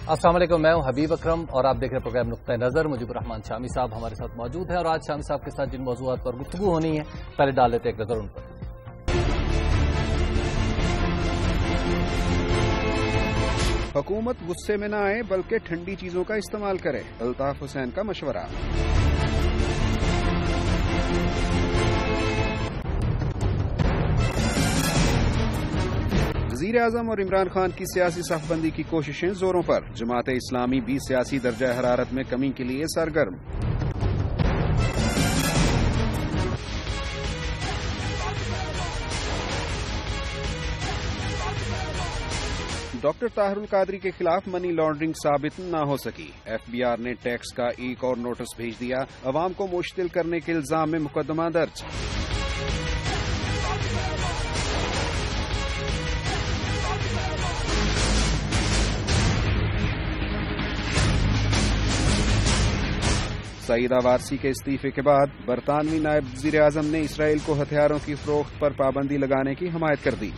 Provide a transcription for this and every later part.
السلام علیکم، میں ہوں حبیب اکرم اور آپ دیکھ رہے پروگرام نقطہ نظر۔ مجیب الرحمان شامی صاحب ہمارے ساتھ موجود ہیں اور آج شامی صاحب کے ساتھ جن موضوعات پر گفتگو ہونی ہے پہلے ڈال لیتے ایک نظر ان پر۔ حکومت غصے میں نہ آئے بلکہ ٹھنڈی چیزوں کا استعمال کرے، الطاف حسین کا مشورہ۔ وزیر اعظم اور عمران خان کی سیاسی صف بندی کی کوششیں زوروں پر، جماعت اسلامی بھی سیاسی درجہ حرارت میں کمی کے لیے سرگرم۔ ڈاکٹر طاہر القادری کے خلاف منی لانڈرنگ ثابت نہ ہو سکی، ایف بی آر نے ٹیکس کا ایک اور نوٹس بھیج دیا، عوام کو مشتعل کرنے کے الزام میں مقدمہ درج۔ سعیدہ وارثی کے استعفے کے بعد برطانوی نائب وزیر اعظم نے اسرائیل کو ہتھیاروں کی فروخت پر پابندی لگانے کی حمایت کر دی۔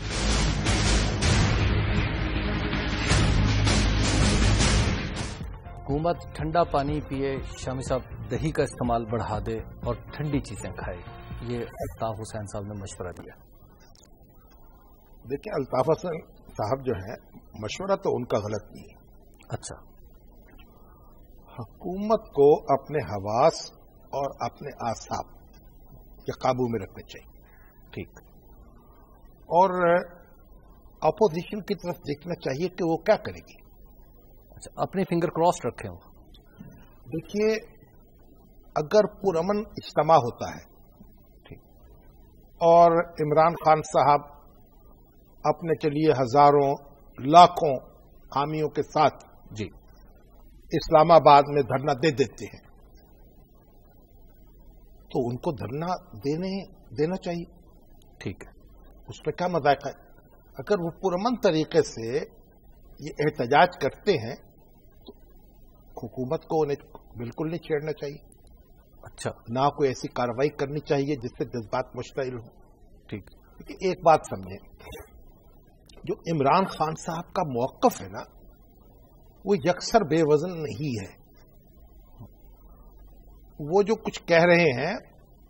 حکومت ٹھنڈا پانی پیے، شامی صاحب دہی کا استعمال بڑھا دے اور ٹھنڈی چیزیں کھائے، یہ الطاف حسین صاحب نے مشورہ دیا۔ دیکھیں، الطاف حسین صاحب جو ہے مشورہ تو ان کا غلط نہیں ہے۔ اچھا، حکومت کو اپنے حواس اور اپنے اعصاب کے قابو میں رکھنے چاہیے، ٹھیک، اور اپوزیشن کی طرف دیکھنا چاہیے کہ وہ کیا کرے گی۔ اچھا، اپنے فنگر کراس رکھے ہوں۔ دیکھیے، اگر پرامن اجتماع ہوتا ہے، ٹھیک، اور عمران خان صاحب اپنے چلیے ہزاروں لاکھوں حامیوں کے ساتھ جی اسلام آباد میں دھرنا دے دیتے ہیں تو ان کو دھرنا دینا چاہیے، ٹھیک ہے، اس میں کیا مذائقہ ہے۔ اگر وہ پرامن طریقے سے یہ احتجاج کرتے ہیں تو حکومت کو انہیں بالکل نہیں چھیڑنا چاہیے، اچھا، نہ کوئی ایسی کارروائی کرنی چاہیے جس سے جذبات مشتعل ہوں، ٹھیک۔ کیونکہ ایک بات سمجھیں، جو عمران خان صاحب کا موقف ہے نا، وہ یکسر بے وزن نہیں ہے۔ وہ جو کچھ کہہ رہے ہیں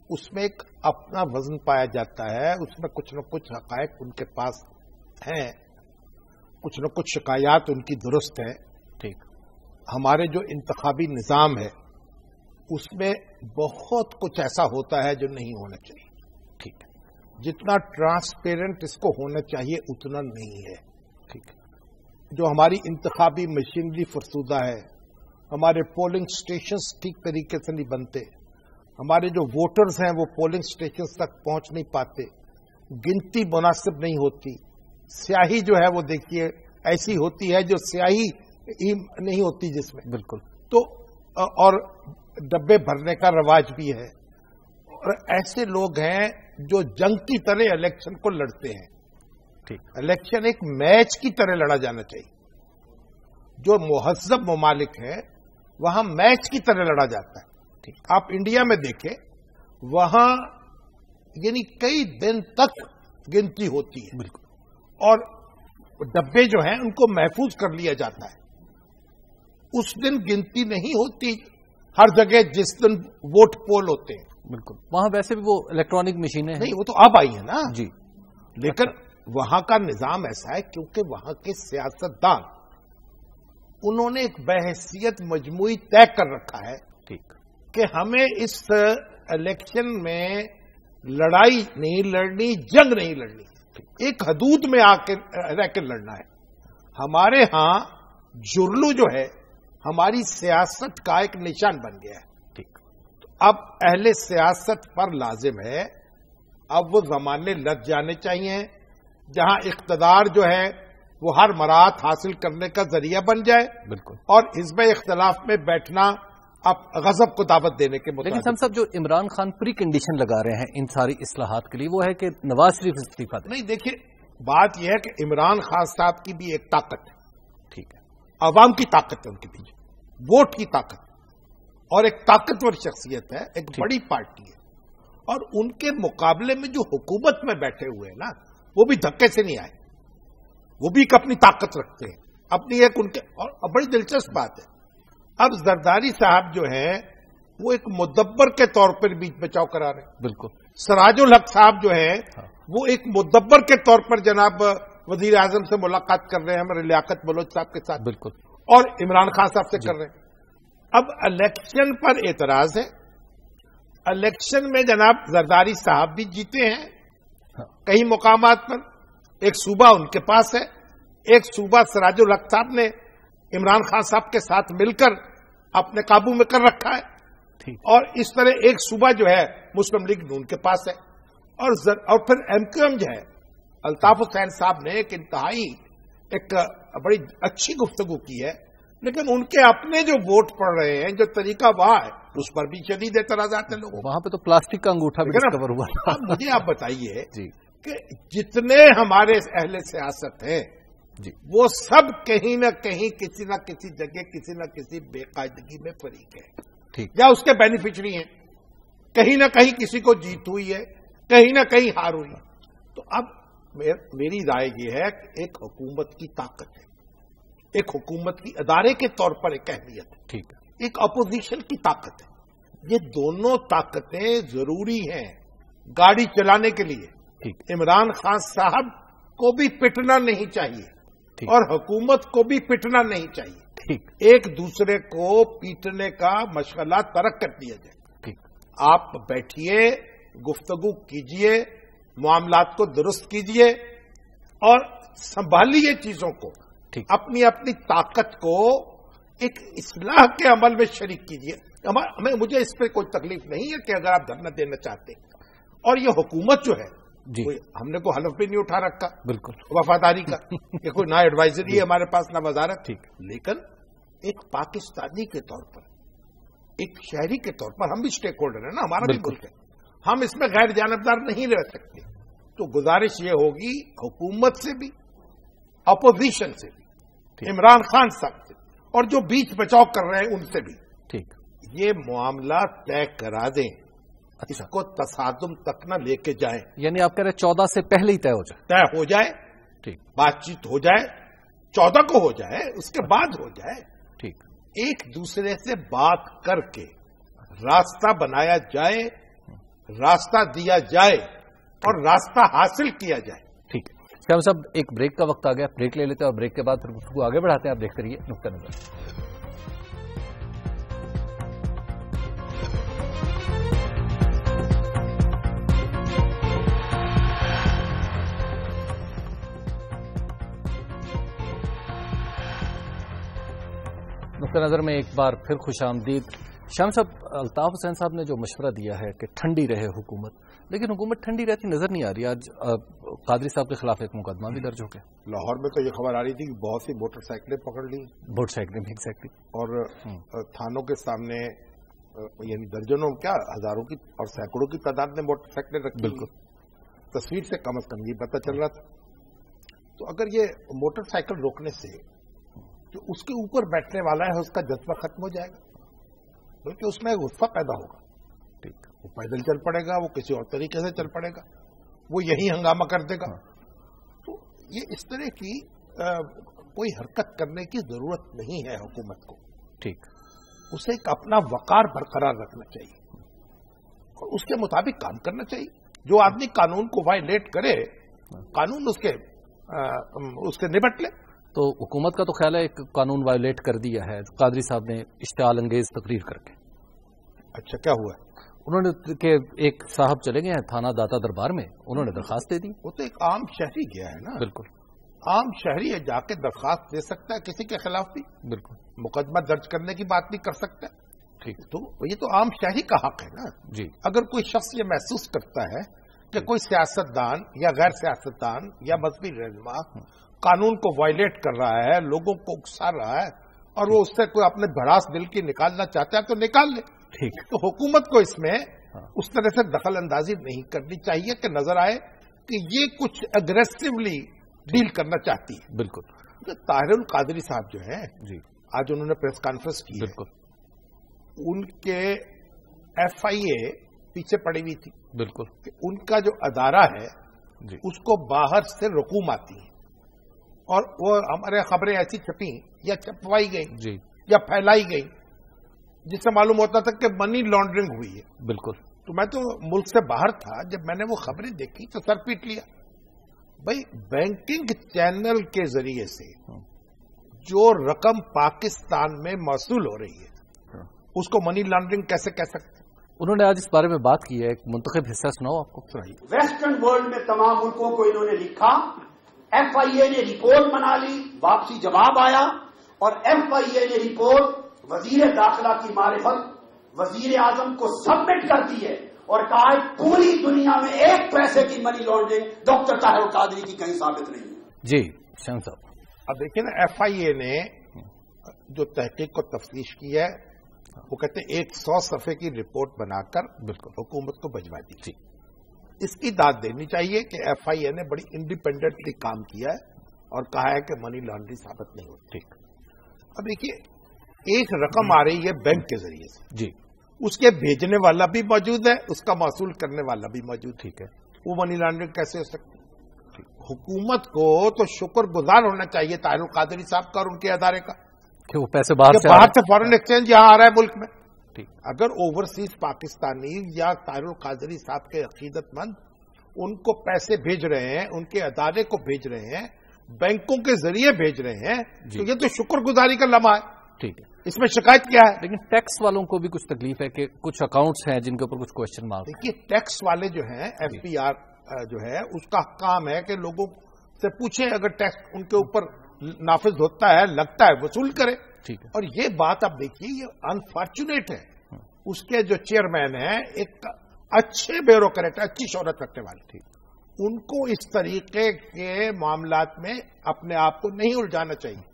اس میں ایک اپنا وزن پایا جاتا ہے، اس میں کچھ نہ کچھ حقائق ان کے پاس ہیں، کچھ نہ کچھ شکایات ان کی درست ہے، ٹھیک۔ ہمارے جو انتخابی نظام ہے اس میں بہت کچھ ایسا ہوتا ہے جو نہیں ہونا چاہیے، ٹھیک، جتنا ٹرانسپیرنٹ اس کو ہونا چاہیے اتنا نہیں ہے، ٹھیک۔ جو ہماری انتخابی مشینری فرسودہ ہے، ہمارے پولنگ سٹیشنز ٹھیک طریقے سے نہیں بنتے، ہمارے جو ووٹرز ہیں وہ پولنگ سٹیشنز تک پہنچ نہیں پاتے، گنتی مناسب نہیں ہوتی، سیاہی جو ہے وہ دیکھیے ایسی ہوتی ہے جو سیاہی ہی نہیں ہوتی جس میں، بالکل، تو اور ڈبے بھرنے کا رواج بھی ہے، اور ایسے لوگ ہیں جو جنگ کی طرح الیکشن کو لڑتے ہیں۔ الیکشن ایک میچ کی طرح لڑا جانا چاہیے۔ جو مہذب ممالک ہیں وہاں میچ کی طرح لڑا جاتا ہے۔ آپ انڈیا میں دیکھیں، وہاں یعنی کئی دن تک گنتی ہوتی ہے، بالکل، اور ڈبے جو ہیں ان کو محفوظ کر لیا جاتا ہے۔ اس دن گنتی نہیں ہوتی ہر جگہ جس دن ووٹ پول ہوتے ہیں، بالکل۔ وہاں ویسے بھی وہ الیکٹرانک مشینیں ہیں، نہیں، وہ تو اب آئی ہیں نا، جی، لیکن وہاں کا نظام ایسا ہے کیونکہ وہاں کے سیاستدان انہوں نے ایک بحیثیت مجموعی طے کر رکھا ہے، ٹھیک، کہ ہمیں اس الیکشن میں لڑائی نہیں لڑنی، جنگ نہیں لڑنی، ایک حدود میں آ کے رہ کے لڑنا ہے۔ ہمارے ہاں جرلو جو ہے ہماری سیاست کا ایک نشان بن گیا ہے، ٹھیک۔ تو اب اہل سیاست پر لازم ہے اب وہ زمانے لگ جانے چاہیے جہاں اقتدار جو ہے وہ ہر مراد حاصل کرنے کا ذریعہ بن جائے، بالکل، اور حزب اختلاف میں بیٹھنا اب غضب کو دعوت دینے کے مطابق۔ لیکن صاحب جو عمران خان پری کنڈیشن لگا رہے ہیں ان ساری اصلاحات کے لیے وہ ہے کہ نواز شریف استعفیٰ دیں۔ نہیں، دیکھیے، بات یہ ہے کہ عمران خان صاحب کی بھی ایک طاقت ہے، ٹھیک ہے، عوام کی طاقت ہے ان کے پیچھے، ووٹ کی طاقت، اور ایک طاقتور شخصیت ہے، ایک بڑی پارٹی ہے، اور ان کے مقابلے میں جو حکومت میں بیٹھے ہوئے ہیں نا، وہ بھی دھکے سے نہیں آئے، وہ بھی ایک اپنی طاقت رکھتے ہیں، اپنی ایک ان کے اور بڑی دلچسپ بات ہے. اب زرداری صاحب جو ہیں وہ ایک مدبر کے طور پر بیچ بچاؤ کرا رہے ہیں. بالکل. سراج الحق صاحب جو ہیں وہ ایک مدبر کے طور پر جناب وزیر اعظم سے ملاقات کر رہے ہیں ہمارے لیاقت بلوچ صاحب کے ساتھ. بالکل. اور عمران خان صاحب سے کر رہے ہیں. اب الیکشن پر اعتراض ہے. الیکشن میں جناب زرداری صاحب بھی جیتے ہیں کئی مقامات پر. ایک صوبہ ان کے پاس ہے, ایک صوبہ سراج الحق صاحب نے عمران خان صاحب کے ساتھ مل کر اپنے قابو میں کر رکھا ہے. اور اس طرح ایک صوبہ جو ہے مسلم لیگ نون کے پاس ہے. اور پھر ایم کیو ایم جو ہے الطاف حسین صاحب نے ایک انتہائی ایک بڑی اچھی گفتگو کی ہے, لیکن ان کے اپنے جو ووٹ پڑ رہے ہیں, جو طریقہ وہاں ہے, اس پر بھی شدید اعتراضات ہیں لوگوں. وہاں پہ تو پلاسٹک کا انگوٹھا بھی ڈسکور ہوا. مجھے آپ بتائیے کہ جتنے ہمارے اہل سیاست ہیں وہ سب کہیں نہ کہیں کسی نہ کسی جگہ کسی نہ کسی بے قاعدگی میں فریق ہے یا اس کے بینیفیشری ہیں. کہیں نہ کہیں کسی کو جیت ہوئی ہے, کہیں نہ کہیں ہار ہوئی. تو اب میری رائے یہ ہے کہ ایک حکومت کی طاقت ہے, ایک حکومت کی ادارے کے طور پر ایک اہمیت ہے, ایک اپوزیشن کی طاقت ہے. یہ دونوں طاقتیں ضروری ہیں گاڑی چلانے کے لیے. عمران خان صاحب کو بھی پٹنا نہیں چاہیے اور حکومت کو بھی پٹنا نہیں چاہیے. ایک دوسرے کو پیٹنے کا مشغلہ ترک کر دیا جائے. آپ بیٹھیے, گفتگو کیجئے, معاملات کو درست کیجئے اور سنبھالیے چیزوں کو. اپنی اپنی طاقت کو ایک اصلاح کے عمل میں شریک کیجئے. مجھے اس پہ کوئی تکلیف نہیں ہے کہ اگر آپ دھرنا دینا چاہتے ہیں. اور یہ حکومت جو ہے ہم نے کوئی حلف بھی نہیں اٹھا رکھا بالکل وفاداری کا کہ کوئی نہ ایڈوائزری ہے ہمارے پاس نہ وزارت. لیکن ایک پاکستانی کے طور پر, ایک شہری کے طور پر ہم بھی اسٹیک ہولڈر ہیں نا, ہمارا بھی ملک ہے, ہم اس میں غیر جانبدار نہیں رہ سکتے. تو گزارش یہ ہوگی حکومت سے بھی, اپوزیشن سے بھی, عمران خان صاحب سے, اور جو بیچ بچاؤ کر رہے ہیں ان سے بھی, یہ معاملہ طے کرا دیں. اس کو تصادم تک نہ لے کے جائیں. یعنی آپ کہہ رہے 14 سے پہلے ہی طے ہو جائے, بات چیت ہو جائے, 14 کو ہو جائے, اس کے بعد ہو جائے. ایک دوسرے سے بات کر کے راستہ بنایا جائے, راستہ دیا جائے اور راستہ حاصل کیا جائے. ٹھیک ہے شاہ صاحب, ایک بریک کا وقت آ گیا, بریک لے لیتے ہیں اور بریک کے بعد پھر گفتگو آگے بڑھاتے ہیں. آپ دیکھتے رہیے نقطہ نظر. نقطہ نظر میں ایک بار پھر خوش آمدید. شام صاحب, الطاف حسین صاحب نے جو مشورہ دیا ہے کہ ٹھنڈی رہے حکومت, لیکن حکومت ٹھنڈی رہتی نظر نہیں آ رہی. آج قادری صاحب کے خلاف ایک مقدمہ بھی درج ہو گیا. لاہور میں تو یہ خبر آ رہی تھی کہ بہت سی موٹر سائیکلیں پکڑ لی, موٹر سائیکلیں بھی ایگزیکٹلی, اور تھانوں کے سامنے یعنی درجنوں کیا ہزاروں کی اور سینکڑوں کی تعداد میں موٹر سائیکلیں رکھی. بالکل تصویر سے کم از کم یہ پتہ چل رہا تھا. تو اگر یہ موٹر سائیکل روکنے سے جو اس کے اوپر بیٹھنے والا ہے اس کا جذبہ ختم ہو جائے گا, بلکہ اس میں غصہ پیدا ہوگا. وہ پیدل چل پڑے گا, وہ کسی اور طریقے سے چل پڑے گا, وہ یہی ہنگامہ کر دے گا. تو یہ اس طرح کی کوئی حرکت کرنے کی ضرورت نہیں ہے حکومت کو. اسے ایک اپنا وقار برقرار رکھنا چاہیے اور اس کے مطابق کام کرنا چاہیے. جو آدمی قانون کو وائلیٹ کرے, قانون اس کے نبٹ لے. تو حکومت کا تو خیال ہے ایک قانون وائلیٹ کر دیا ہے قادری صاحب نے اشتعال انگیز تقریر کر کے. اچھا کیا ہوا ہے؟ انہوں نے کہ ایک صاحب چلے گئے ہیں تھانہ داتا دربار میں, انہوں نے درخواست دے دی. وہ تو ایک عام شہری گیا ہے نا. بالکل عام شہری ہے, جا کے درخواست دے سکتا ہے کسی کے خلاف بھی. بالکل مقدمہ درج کرنے کی بات بھی کر سکتا ہے. تو یہ تو عام شہری کا حق ہے نا. اگر کوئی شخص یہ محسوس کرتا ہے کہ کوئی سیاستدان یا غیر سیاستدان یا مذہبی رہنما قانون کو وائلیٹ کر رہا ہے, لوگوں کو اکسا رہا ہے, اور وہ اس سے کوئی اپنے بھڑاس دل کی نکالنا چاہتا ہے تو نکال لے. تو حکومت کو اس میں اس طرح سے دخل اندازی نہیں کرنی چاہیے کہ نظر آئے کہ یہ کچھ اگریسولی ڈیل کرنا چاہتی ہے. بالکل طاہر القادری صاحب جو ہیں آج انہوں نے پریس کانفرنس کی. بالکل ان کے ایف آئی اے پیچھے پڑی ہوئی تھی. بالکل کہ ان کا جو ادارہ ہے اس کو باہر سے رقوم آتی ہے اور وہ ہمارے خبریں ایسی چھپی یا چھپوائی گئی جی یا پھیلائی گئی جس سے معلوم ہوتا تھا کہ منی لانڈرنگ ہوئی ہے. بالکل. تو میں تو ملک سے باہر تھا، جب میں نے وہ خبریں دیکھی تو سر پیٹ لیا. بھائی بینکنگ چینل کے ذریعے سے جو رقم پاکستان میں موصول ہو رہی ہے اس کو منی لانڈرنگ کیسے کہہ سکتے ہیں؟ انہوں نے آج اس بارے میں بات کی ہے، ایک منتخب حصہ سناؤ آپ کو. ویسٹرن ورلڈ میں تمام ملکوں کو انہوں نے لکھا، ایف آئی اے نے رپورٹ بنا لی، واپسی جواب آیا، اور ایف آئی اے نے رپورٹ وزیر داخلہ کی معرفت وزیر اعظم کو سبمٹ کر دی ہے اور کہا ہے پوری دنیا میں ایک پیسے کی money laundering doctor Tahir ul-Qadri کی کہیں ثابت نہیں ہے. جی شاہین صاحب، اب دیکھیں نا، ایف آئی اے نے جو تحقیق کو تفتیش کی ہے وہ کہتے ہیں 100 صفحے کی رپورٹ بنا کر بالکل حکومت کو بھجوا دی تھی. اس کی داد دینی چاہیے کہ ایف آئی اے نے بڑی انڈیپینڈنٹلی کام کیا ہے اور کہا ہے کہ منی لانڈرنگ ثابت نہیں ہوتی. ٹھیک. اب دیکھیے، ایک رقم آ رہی ہے بینک کے ذریعے سے، جی، اس کے بھیجنے والا بھی موجود ہے، اس کا موصول کرنے والا بھی موجود. ٹھیک ہے. وہ منی لانڈرنگ کیسے ہو سکتی؟ حکومت کو تو شکر گزار ہونا چاہیے طاہر القادری صاحب کا اور ان کے ادارے کا کہ وہ پیسے باہر سے فارن ایکسچینج یہاں آ رہا ہے ملک میں. اگر اوورسیز پاکستانی یا طاہر القادری صاحب کے عقیدت مند ان کو پیسے بھیج رہے ہیں، ان کے ادارے کو بھیج رہے ہیں، بینکوں کے ذریعے بھیج رہے ہیں، تو یہ تو شکر گزاری کا لمحہ ہے. ٹھیک ہے. اس میں شکایت کیا ہے؟ لیکن ٹیکس والوں کو بھی کچھ تکلیف ہے کہ کچھ اکاؤنٹس ہیں جن کے اوپر کچھ کوشچن مارک. دیکھیے، ٹیکس والے جو ہیں، ایف پی آر جو ہے اس کا کام ہے کہ لوگوں سے پوچھیں، اگر ٹیکس ان کے اوپر نافذ ہوتا ہے، لگتا ہے، وصول کرے. ٹھیک ہے. اور یہ بات آپ دیکھیے، یہ انفارچونیٹ ہے. اس کے جو چیئرمین ہیں ایک اچھے بیوروکریٹ، اچھی شہرت رکھنے والے تھے، ان کو اس طریقے کے معاملات میں اپنے آپ کو نہیں الجھانا چاہیے.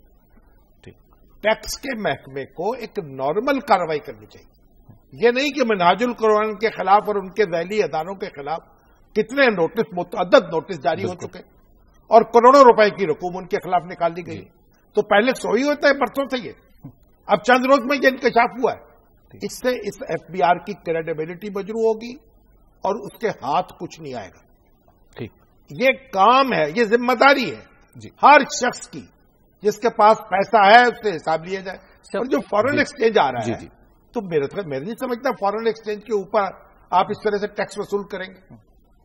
ٹیکس کے محکمے کو ایک نارمل کارروائی کرنی چاہیے. یہ نہیں کہ منہاج القرآن کے خلاف اور ان کے ذیلی اداروں کے خلاف کتنے نوٹس، متعدد نوٹس جاری ہو چکے اور کروڑوں روپے کی رقوم ان کے خلاف نکال دی گئی. تو پہلے سو ہی ہوتا ہے برسوں سے، یہ اب چند روز میں یہ انکشاف ہوا ہے. اس سے اس ایف بی آر کی کریڈیبلٹی مجروح ہوگی اور اس کے ہاتھ کچھ نہیں آئے گا. ٹھیک. یہ کام ہے، یہ ذمہ داری ہے ہر شخص کی جس کے پاس پیسہ ہے اس سے حساب لیا جائے. اور جو فارن ایکسچینج آ رہا ہے تو میں نہیں سمجھتا فارن ایکسچینج کے اوپر آپ اس طرح سے ٹیکس وصول کریں گے.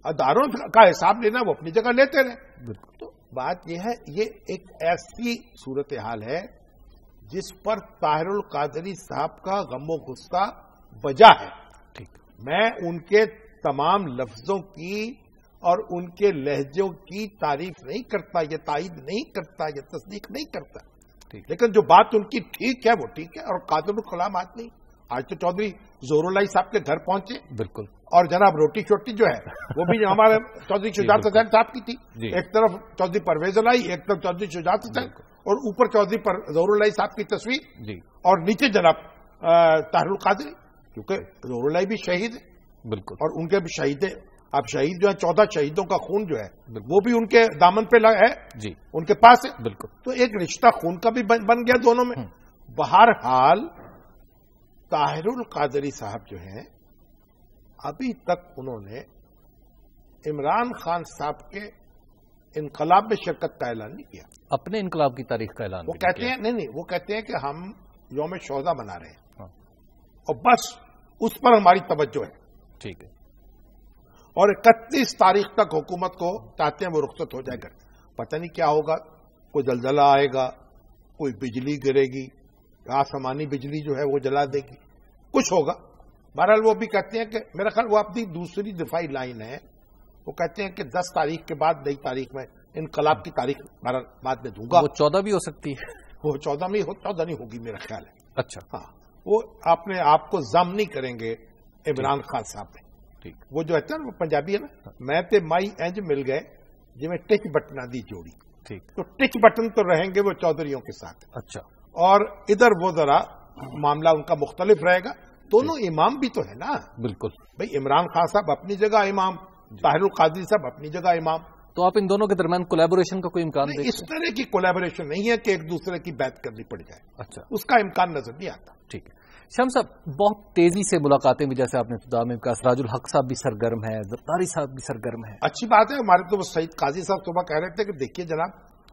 اداروں کا حساب لینا وہ اپنی جگہ لیتے رہیں. تو بات یہ ہے، یہ ایک ایسی صورتحال ہے جس پر طاہر القادری صاحب کا غم و غصہ بجا ہے. میں ان کے تمام لفظوں کی اور ان کے لہجوں کی تعریف نہیں کرتا، یہ تائید نہیں کرتا، یہ تصدیق نہیں کرتا. لیکن جو بات ان کی ٹھیک ہے وہ ٹھیک ہے. اور قادر الکلام آدمی آج تو چودھری زور اللہ صاحب کے گھر پہنچے. بالکل. اور جناب روٹی شوٹی جو ہے وہ بھی ہمارے چودھری شجاعت حسین صاحب کی تھی. ایک طرف چودھری پرویز الہی، ایک طرف چودھری شجاعت حسین، اور اوپر چودھری پر ظہور اللہ صاحب کی تصویر، اور نیچے جناب طاہر القادری، کیونکہ ظہور اللہ بھی شہید ہے. بالکل. اور ان کے بھی شہید، اب شہید جو ہے 14 شہیدوں کا خون جو ہے وہ بھی ان کے دامن پہ ہے، ان کے پاس ہے. بالکل. تو ایک رشتہ خون کا بھی بن گیا دونوں میں. بہرحال طاہر القادری صاحب جو ہیں ابھی تک انہوں نے عمران خان صاحب کے انقلاب میں شرکت کا اعلان نہیں کیا. اپنے انقلاب کی تاریخ کا اعلان وہ کہتے ہیں نہیں، وہ کہتے ہیں کہ ہم یوم شہداء منا رہے ہیں اور بس اس پر ہماری توجہ ہے. ٹھیک ہے. اور 31 تاریخ تک حکومت کو چاہتے ہیں وہ رخصت ہو جائے گا. پتہ نہیں کیا ہوگا، کوئی زلزلہ آئے گا، کوئی بجلی گرے گی، آسمانی بجلی جو ہے وہ جلا دے گی، کچھ ہوگا. بہرحال وہ بھی کہتے ہیں کہ میرا خیال وہ اپنی دوسری دفاعی لائن ہے. وہ کہتے ہیں کہ 10 تاریخ کے بعد نئی تاریخ میں انقلاب کی تاریخ بعد میں دوں گا. وہ 14 بھی ہو سکتی ہے. وہ 14 نہیں ہوگی میرا خیال ہے. اچھا. ہاں، وہ اپنے آپ کو ضم نہیں کریں گے عمران خان صاحب میں. ٹھیک. وہ جو ہے نا وہ پنجابی ہے نا، میں تے مائی اینج مل گئے جی میں ٹچ بٹنا دی جوڑی. ٹھیک. تو ٹچ بٹن تو رہیں گے وہ چودھریوں کے ساتھ. اچھا. اور ادھر وہ ذرا معاملہ ان کا مختلف رہے گا. دونوں امام بھی تو ہے نا. بالکل. بھائی عمران خان صاحب اپنی جگہ امام، طاہر القادری صاحب اپنی جگہ امام. تو آپ ان دونوں کے درمیان کولیبوریشن کا کوئی امکان نہیں؟ اس طرح کی کولیبوریشن نہیں ہے کہ ایک دوسرے کی بات کرنی پڑ جائے. اچھا. اس کا امکان نظر نہیں آتا. ٹھیک ہے. شام صاحب، بہت تیزی سے ملاقاتیں بھی، جیسے آپ نے ابتدا میں کہا، سراج الحق صاحب بھی سرگرم ہے، زرداری صاحب بھی سرگرم ہے. اچھی بات ہے. ہمارے تو سعید قاضی صاحب صبح کہہ رہے تھے کہ دیکھیے جناب،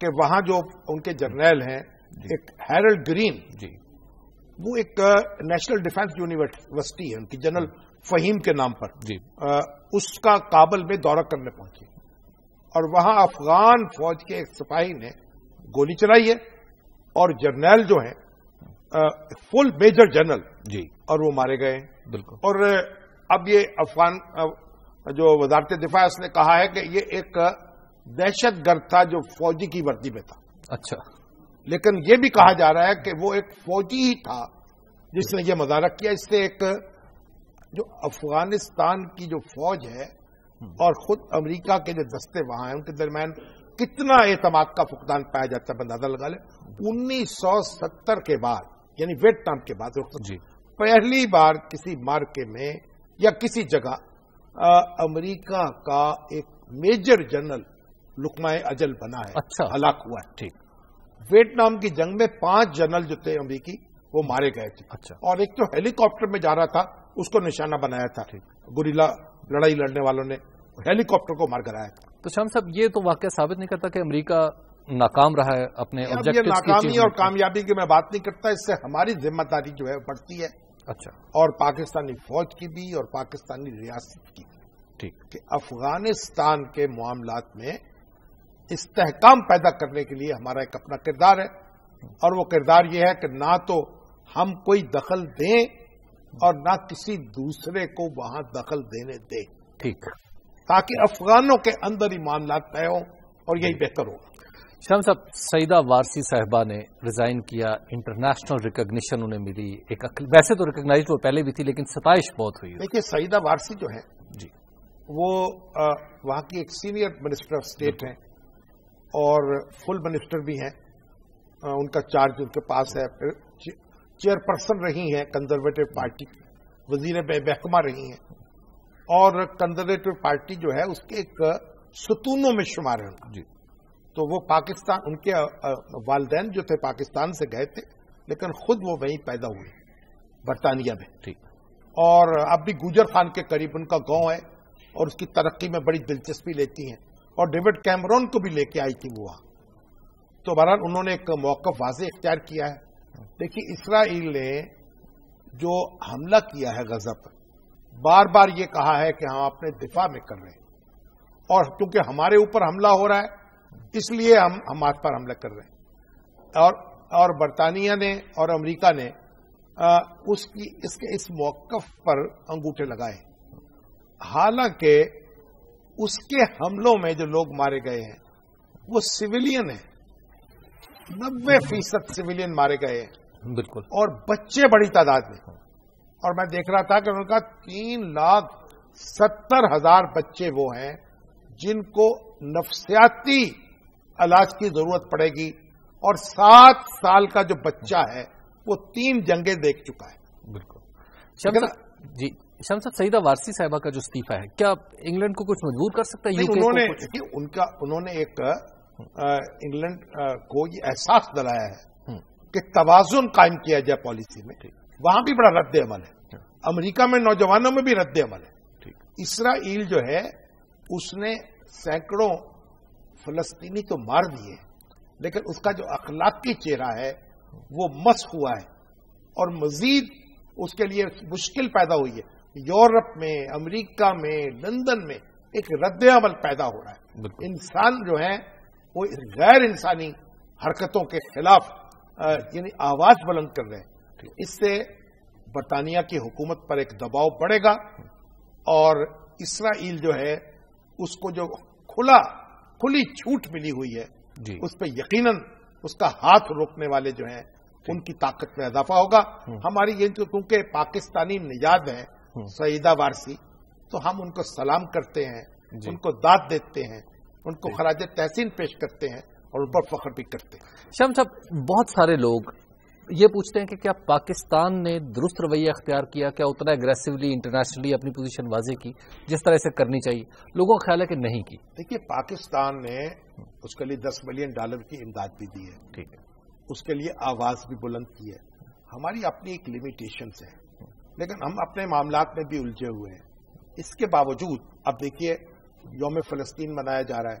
کہ وہاں جو ان کے جرنیل ہیں ایک ہیرلڈ گرین جی وہ ایک نیشنل ڈیفنس یونیورسٹی ہے ان کی جنرل فہیم کے نام پر جی اس کا کابل میں دورہ کرنے پہنچے اور وہاں افغان فوج کے ایک سپاہی نے گولی چلائی ہے اور جرنیل جو ہیں فل میجر جنرل جی اور وہ مارے گئے ہیں بالکل. اور اب یہ افغان جو وزارت دفاع اس نے کہا ہے کہ یہ ایک دہشت گرد تھا جو فوجی کی وردی میں تھا. اچھا لیکن یہ بھی کہا جا رہا ہے کہ وہ ایک فوجی ہی تھا جس نے یہ مظاہرہ کیا. اس سے ایک جو افغانستان کی جو فوج ہے اور خود امریکہ کے جو دستے وہاں ہیں ان کے درمیان کتنا اعتماد کا فقدان پایا جاتا ہے اندازہ لگا لیں. 1970 کے بعد یعنی ویتنام کے بعد جی پہلی بار کسی مارکے میں یا کسی جگہ امریکہ کا ایک میجر جنرل لقمہ اجل بنا ہے. اچھا ہلاک ہوا ہے. ٹھیک. ویتنام کی جنگ میں 5 جنرل جو تھے امریکی وہ مارے گئے تھے. اچھا. اور ایک جو ہیلی کاپٹر میں جا رہا تھا اس کو نشانہ بنایا تھا. گوریلا لڑائی لڑنے والوں نے ہیلی کاپٹر کو مار کرایا تھا. تو شام صاحب یہ تو واقعہ ثابت نہیں کرتا کہ امریکہ ناکام رہا ہے اپنے یہ ناکامی اور کامیابی کی میں بات نہیں کرتا. اس سے ہماری ذمہ داری جو ہے بڑھتی ہے. اچھا. اور پاکستانی فوج کی بھی اور پاکستانی ریاست کی بھی. ٹھیک. کہ افغانستان کے معاملات میں استحکام پیدا کرنے کے لیے ہمارا ایک اپنا کردار ہے اور وہ کردار یہ ہے کہ نہ تو ہم کوئی دخل دیں اور نہ کسی دوسرے کو وہاں دخل دینے دیں. ٹھیک. تاکہ افغانوں کے اندر ہی معاملات طے ہوں اور یہی بہتر ہوگا. شام صاحب سعیدہ وارسی صاحبہ نے ریزائن کیا. انٹرنیشنل ریکگنیشن انہیں ملی. ویسے تو ریکگنائز وہ پہلے بھی تھی لیکن ستائش بہت ہوئی. دیکھیے سعیدہ وارسی جو ہے جی وہ وہاں کی ایک سینئر منسٹر آف اسٹیٹ ہیں اور فل منسٹر بھی ہیں. ان کا چارج ان کے پاس ہے. پھر چیئرپرسن رہی ہیں کنزرویٹو پارٹی, وزیر محکمہ رہی ہیں اور کنزرویٹو پارٹی جو ہے اس کے ایک ستونوں میں شمار ہے. جی. تو وہ پاکستان ان کے والدین جو تھے پاکستان سے گئے تھے لیکن خود وہ وہیں پیدا ہوئے برطانیہ میں. ٹھیک. اور اب بھی گوجر خان کے قریب ان کا گاؤں ہے اور اس کی ترقی میں بڑی دلچسپی لیتی ہیں اور ڈیوڈ کیمرون کو بھی لے کے آئی تھی وہ وہاں. تو بہرحال انہوں نے ایک موقف واضح اختیار کیا ہے. دیکھیے اسرائیل نے جو حملہ کیا ہے غزہ پر بار بار یہ کہا ہے کہ ہم اپنے دفاع میں کر رہے ہیں اور کیونکہ ہمارے اوپر حملہ ہو رہا ہے اس لیے ہم حماس پر حملہ کر رہے ہیں. اور برطانیہ نے اور امریکہ نے اس موقف پر انگوٹھے لگائے. حالانکہ اس کے حملوں میں جو لوگ مارے گئے ہیں وہ سویلین ہیں. 90% سویلین مارے گئے ہیں. بالکل. اور بچے بڑی تعداد میں. اور میں دیکھ رہا تھا کہ ان کا 3,70,000 بچے وہ ہیں جن کو نفسیاتی علاج کی ضرورت پڑے گی اور 7 سال کا جو بچہ ہے وہ 3 جنگیں دیکھ چکا ہے. بالکل. جی شام صاحب سعیدہ وارسی صاحبہ کا جو استعفیٰ ہے کیا انگلینڈ کو کچھ مجبور کر سکتا ہے؟ انہوں نے ایک انگلینڈ کو یہ احساس دلایا ہے کہ توازن قائم کیا جائے پالیسی میں. وہاں بھی بڑا رد عمل ہے. امریکہ میں نوجوانوں میں بھی رد عمل ہے. اسرائیل جو ہے اس نے سینکڑوں فلسطینی تو مار دیے لیکن اس کا جو اخلاقی چہرہ ہے وہ مس ہوا ہے اور مزید اس کے لیے مشکل پیدا ہوئی ہے. یورپ میں امریکہ میں لندن میں ایک رد عمل پیدا ہو رہا ہے. انسان جو ہیں وہ غیر انسانی حرکتوں کے خلاف یعنی آواز بلند کر رہے ہیں. اس سے برطانیہ کی حکومت پر ایک دباؤ پڑے گا اور اسرائیل جو ہے اس کو جو کھلی چھوٹ ملی ہوئی ہے جی اس پہ یقیناً اس کا ہاتھ روکنے والے جو ہیں ان کی طاقت میں اضافہ ہوگا. ہماری یہ کیونکہ پاکستانی نژاد ہیں سعیدہ وارسی تو ہم ان کو سلام کرتے ہیں ان کو داد دیتے ہیں ان کو خراج تحسین پیش کرتے ہیں اور ان پر فخر بھی کرتے ہیں. شام صاحب بہت سارے لوگ یہ پوچھتے ہیں کہ کیا پاکستان نے درست رویہ اختیار کیا, کیا اتنا اگریسولی انٹرنیشنلی اپنی پوزیشن واضح کی جس طرح سے کرنی چاہیے؟ لوگوں کا خیال ہے کہ نہیں کی. دیکھیے پاکستان نے اس کے لیے $10 ملین کی امداد بھی دی ہے. ٹھیک ہے. اس کے لیے آواز بھی بلند کی ہے. ہماری اپنی ایک لمیٹیشنز ہے لیکن ہم اپنے معاملات میں بھی الجھے ہوئے ہیں. اس کے باوجود اب دیکھیے یوم فلسطین منایا جا رہا ہے